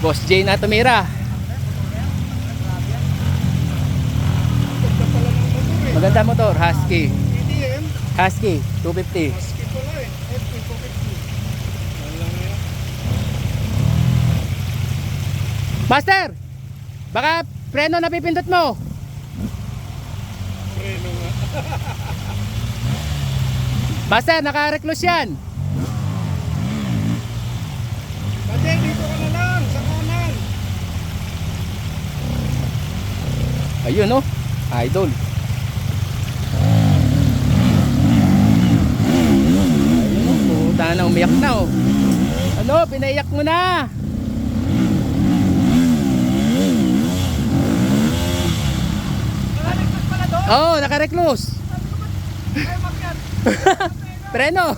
Boss J na tumira. Maganda motor, Husky. Husky, 250. Master, baka preno na pipindot mo. Preno nga. Master, naka-recluse yan. Pati dito ka na lang, sa kanan. Ayun oh, idol. Ayun oh, puta na, umiyak na oh. Ano, pinaiyak mo na. Oo, oh, naka-recluse. Preno.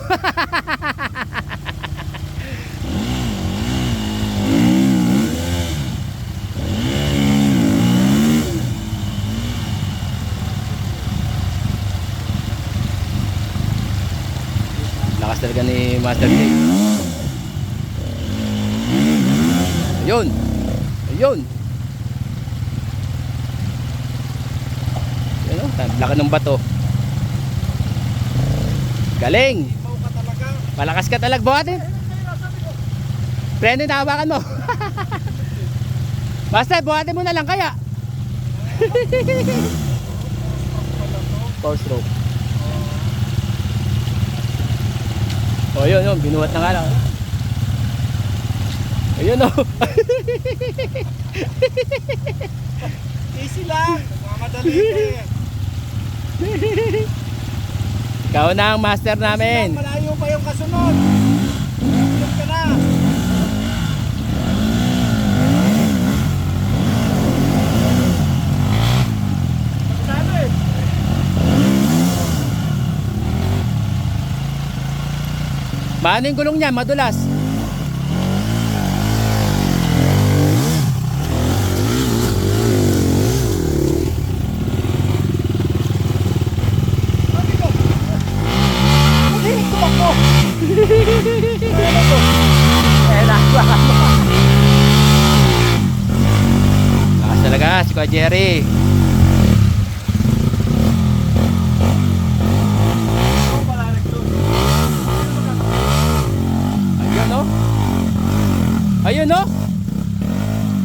Lakas talaga ni Master J. Ayun. Ayun. Ayun oh, laki ng bato. Galing. Ipaw ka talaga. Malakas ka talaga, buhatin. Preno, nahawakan mo. Master, buhatin mo na lang kaya. Four stroke. O yun, yun, binuhat na nga lang. Ayun o. Easy lang. Mamadali ko eh. Ikaw na ang master namin. Malayo pa yung kasunod. Sunod ka na. Sabi. Paano yung gulong niya? Madulas. Lakas talaga si Kuya Jerry. Ayun no. Ayun no.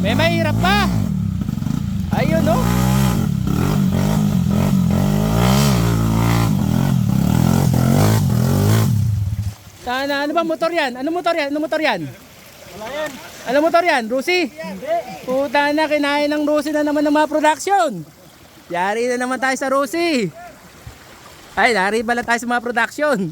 May mahirap pa. Ayun no. Sana, ano ba motor yan? Ano motor yan? Ano motor yan? Wala yan. Ano motor yan? Rusi? Hindi. Puta na, kinain ng Rusi na naman ng mga production. Yari na naman tayo sa Rusi. Ay, nari pala tayo sa mga production.